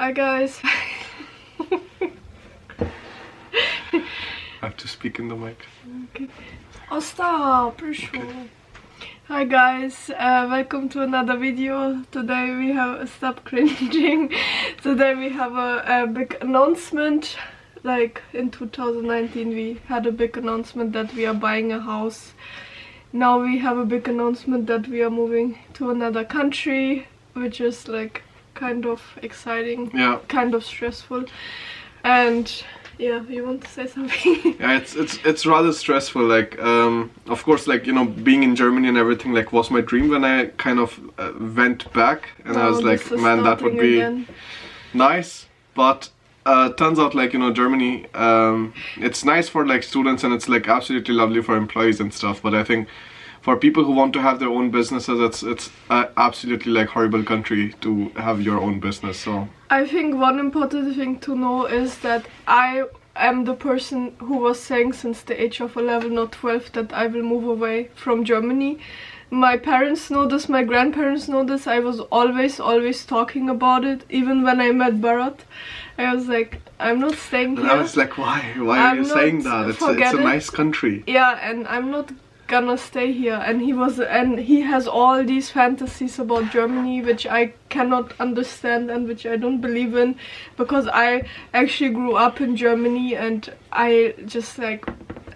Hi guys. I have to speak in the mic. Okay. Oh stop, Okay. Hi guys, welcome to another video. Today we have, stop cringing. Today we have a big announcement. Like in 2019 we had a big announcement that we are buying a house. Now we have a big announcement that we are moving to another country, which is like kind of exciting, Yeah. kind of stressful. And yeah, you want to say something? Yeah, it's rather stressful. Like, of course, like, you know, being in Germany and everything, like, was my dream when I kind of went back, and I was like, man, that would be nice. But turns out, like, you know, Germany, it's nice for like students, and it's like absolutely lovely for employees and stuff. But I think for people who want to have their own businesses, it's absolutely like horrible country to have your own business. So I think one important thing to know is that I am the person who was saying since the age of 11 or 12 that I will move away from Germany. My parents know this, my grandparents know this. I was always talking about it. Even when I met Bharat, I was like, I'm not staying here. And I was like, why are you saying that? It's a nice country. Yeah, and I'm not gonna stay here. And he has all these fantasies about Germany which I cannot understand and which I don't believe in, because I actually grew up in Germany and I just like,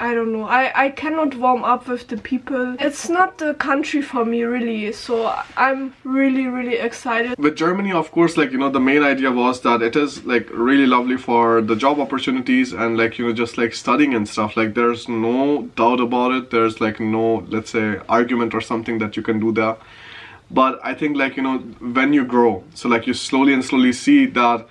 I don't know, I cannot warm up with the people. It's not the country for me really, so I'm really excited. With Germany, of course, like, you know, the main idea was that it is like really lovely for the job opportunities and like, you know, just like studying and stuff. Like, there's no doubt about it. There's like no, let's say, argument or something that you can do there. But I think, like, you know, when you grow, so like you slowly see that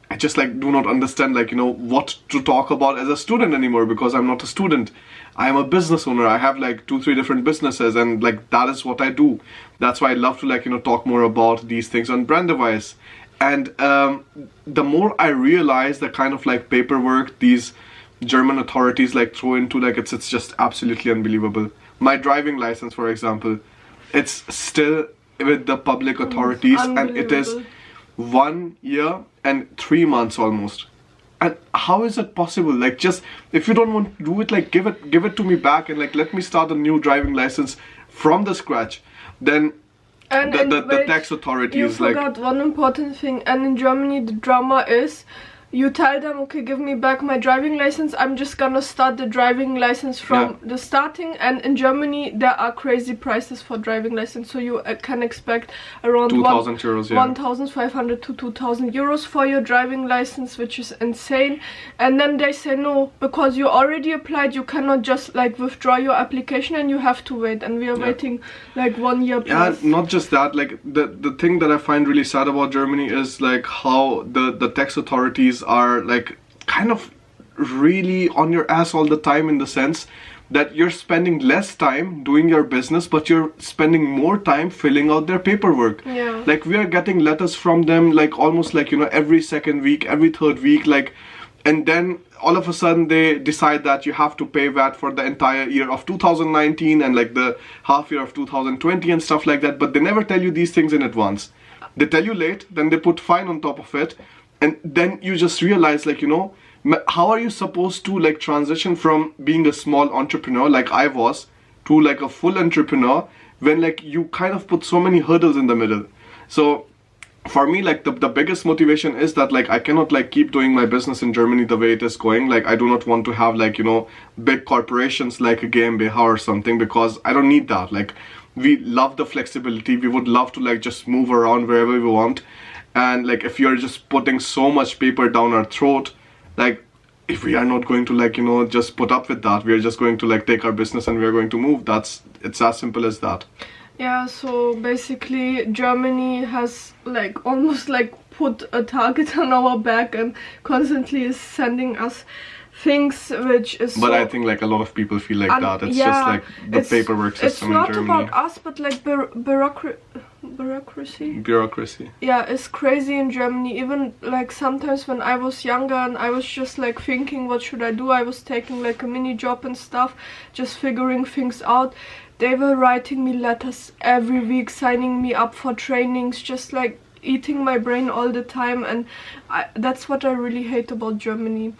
I just like do not understand, like, you know, what to talk about as a student anymore, because I'm not a student. I am a business owner. I have like 2-3 different businesses, and like that is what I do. That's why I love to, like, you know, talk more about these things on Brand Device. And the more I realize the kind of like paperwork these German authorities like throw into, like, it's just absolutely unbelievable. My driving license, for example, it's still with the public authorities, and it is 1 year and 3 months almost. And how is it possible? Like, just if you don't want to do it, like, give it to me back, and like let me start a new driving license from the scratch. Then the tax authorities, you forgot one important thing. And in Germany the drama is, you tell them, okay, give me back my driving license, I'm just gonna start the driving license from the starting. And in Germany there are crazy prices for driving license, so you can expect around 2,000 euros, 1,500 to 2,000 euros for your driving license, which is insane. And then they say no, because you already applied, you cannot just like withdraw your application, and you have to wait. And we are waiting like 1 year plus. Yeah, not just that, like the thing that I find really sad about Germany is like how the tax authorities are like kind of really on your ass all the time, in the sense that you're spending less time doing your business, but you're spending more time filling out their paperwork. Yeah. Like, we are getting letters from them like almost like, you know, every second week, every third week, like, and then all of a sudden they decide that you have to pay VAT for the entire year of 2019 and like the half year of 2020 and stuff like that. But they never tell you these things in advance. They tell you late, then they put fine on top of it. And then you just realize, like, you know, how are you supposed to like transition from being a small entrepreneur like I was to like a full entrepreneur when like you kind of put so many hurdles in the middle. So for me, like the biggest motivation is that like I cannot like keep doing my business in Germany the way it is going. Like, I do not want to have like, you know, big corporations like a GmbH or something, because I don't need that. Like, we love the flexibility. We would love to like just move around wherever we want. And like, if you're just putting so much paper down our throat, like, if we are not going to like, you know, just put up with that, we are just going to like take our business and we are going to move. It's as simple as that. Yeah, so basically Germany has like almost like put a target on our back and constantly is sending us things, which is but I think like a lot of people feel like that. It's just like the paperwork system in Germany. It's not about us, but like bureaucracy. Yeah, it's crazy in Germany. Even like sometimes when I was younger and I was just like thinking what should I do, I was taking like a mini job and stuff, just figuring things out. They were writing me letters every week, signing me up for trainings, just like eating my brain all the time, and that's what I really hate about Germany.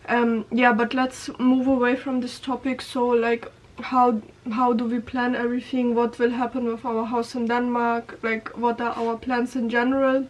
Yeah, but let's move away from this topic. So like, how do we plan everything? What will happen with our house in Denmark? Like, what are our plans in general?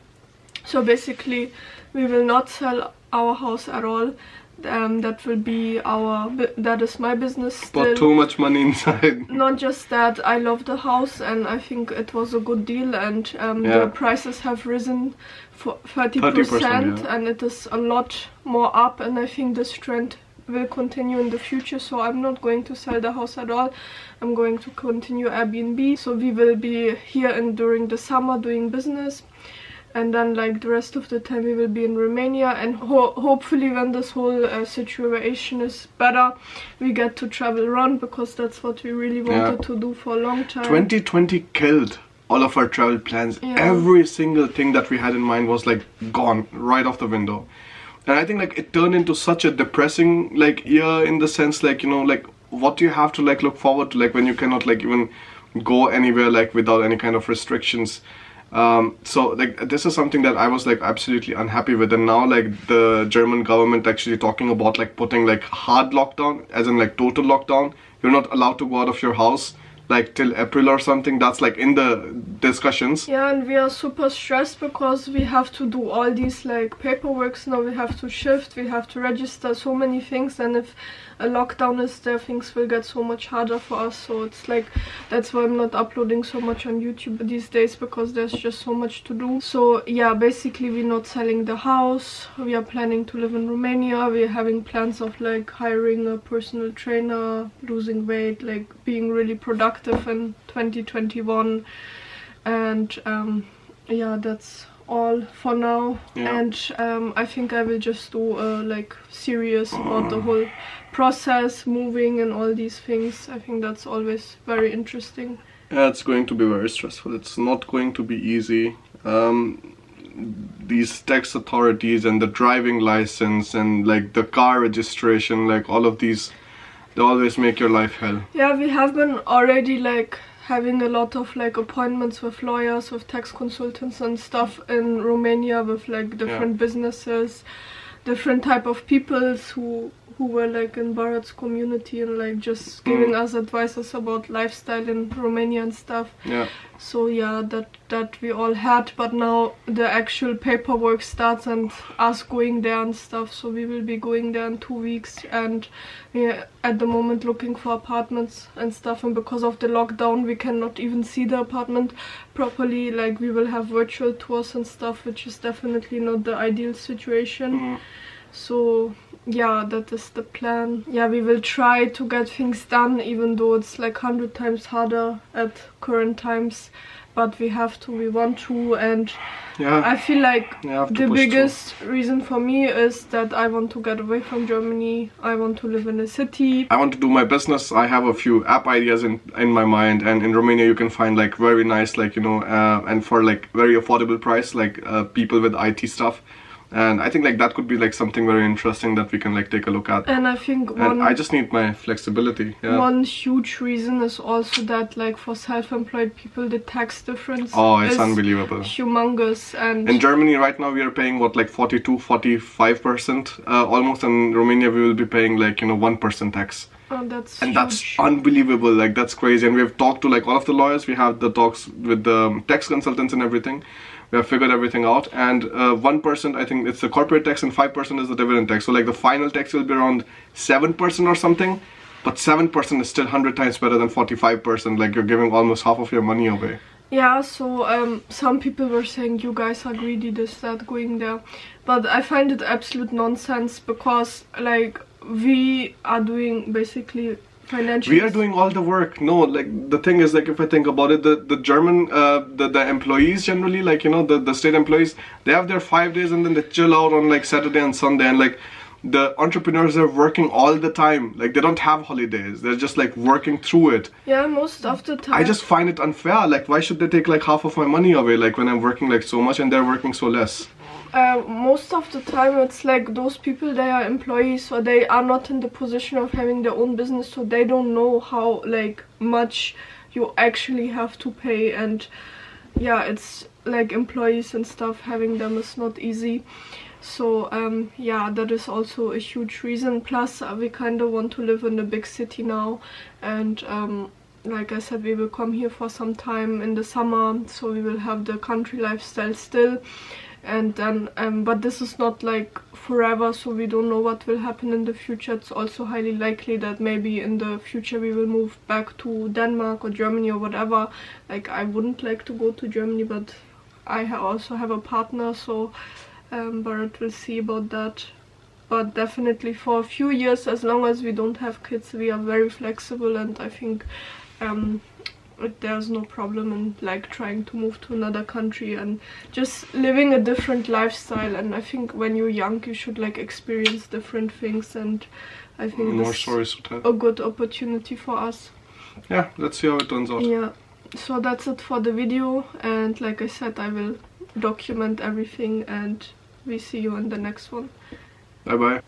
So basically, we will not sell our house at all. That will be that is my business still. But too much money inside. Not just that, I love the house and I think it was a good deal, and the prices have risen for 30%, and it is a lot more up, and I think this trend will continue in the future. So I'm not going to sell the house at all. I'm going to continue Airbnb. So we will be here during the summer doing business, and then like the rest of the time we will be in Romania, and hopefully when this whole situation is better, we get to travel around, because that's what we really wanted to do for a long time. 2020 killed all of our travel plans. Every single thing that we had in mind was like gone right off the window, and I think like it turned into such a depressing like year, in the sense like, you know, like what do you have to like look forward to, like when you cannot like even go anywhere like without any kind of restrictions. So like this is something that I was like absolutely unhappy with, and now like the German government actually talking about like putting like hard lockdown, as in like total lockdown. You're not allowed to go out of your house like till April or something. That's like in the discussions. Yeah, and we are super stressed because we have to do all these like paperworks now. We have to shift, we have to register so many things, and if a lockdown is there, things will get so much harder for us. So it's like, that's why I'm not uploading so much on YouTube these days, because there's just so much to do. So yeah, basically we're not selling the house. We are planning to live in Romania. We're having plans of like hiring a personal trainer, losing weight, like being really productive in 2021. And yeah, that's all for now. And I think I will just do a like series about the whole process, moving and all these things. I think that's always very interesting. Yeah, it's going to be very stressful. It's not going to be easy. These tax authorities and the driving license and like the car registration, like all of these, they always make your life hell. Yeah, we have been already like having a lot of like appointments with lawyers, with tax consultants and stuff in Romania, with like different businesses, different type of people who were like in Bharat's community, and like just giving us advices about lifestyle in Romania and stuff. Yeah. So yeah, that we all had, but now the actual paperwork starts and us going there and stuff. So we will be going there in 2 weeks, and we're at the moment looking for apartments and stuff, and because of the lockdown we cannot even see the apartment properly. Like we will have virtual tours and stuff, which is definitely not the ideal situation. So yeah, that is the plan. Yeah, we will try to get things done, even though it's like 100 times harder at current times, but we have to, we want to. And I feel like the biggest reason for me is that I want to get away from Germany. I want to live in a city. I want to do my business. I have a few app ideas in my mind, and in Romania you can find like very nice, like, you know, and for like very affordable price, like people with IT stuff. And I think like that could be like something very interesting that we can like take a look at. And I think I just need my flexibility. One huge reason is also that like for self-employed people the tax difference is unbelievable, humongous. And in Germany right now we are paying what, like 42-45% almost. In Romania we will be paying like, you know, 1% tax. That's huge. That's unbelievable. Like that's crazy. And we have talked to like all of the lawyers. We have the talks with the tax consultants and everything. We have figured everything out, and 1%, I think it's the corporate tax, and 5% is the dividend tax. So like the final tax will be around 7% or something, but 7% is still 100 times better than 45%. Like you're giving almost half of your money away. Yeah, so some people were saying you guys are greedy, this, that, going there. But I find it absolute nonsense, because like we are doing basically financially. We are doing all the work. No, like the thing is, like if I think about it, the German the employees generally, like, you know, the state employees, they have their 5 days and then they chill out on like Saturday and Sunday, and like the entrepreneurs are working all the time. Like they don't have holidays. They're just like working through it. Yeah, most of the time. I just find it unfair. Like why should they take like half of my money away, like when I'm working like so much and they're working so less? Most of the time it's like those people, they are employees, so they are not in the position of having their own business, so they don't know how like much you actually have to pay. And yeah, it's like employees and stuff, having them is not easy. So yeah, that is also a huge reason. Plus we kind of want to live in a big city now, and like I said, we will come here for some time in the summer, so we will have the country lifestyle still. And then but this is not like forever, so we don't know what will happen in the future. It's also highly likely that maybe in the future we will move back to Denmark or Germany or whatever. Like, I wouldn't like to go to Germany, but I also have a partner, so but we'll see about that. But definitely for a few years, as long as we don't have kids, we are very flexible, and I think there's no problem in like trying to move to another country and just living a different lifestyle. And I think when you're young, you should like experience different things, and I think more this stories to tell. A good opportunity for us. Yeah, let's see how it turns out. Yeah, so that's it for the video, and like I said, I will document everything, and we see you in the next one. Bye bye.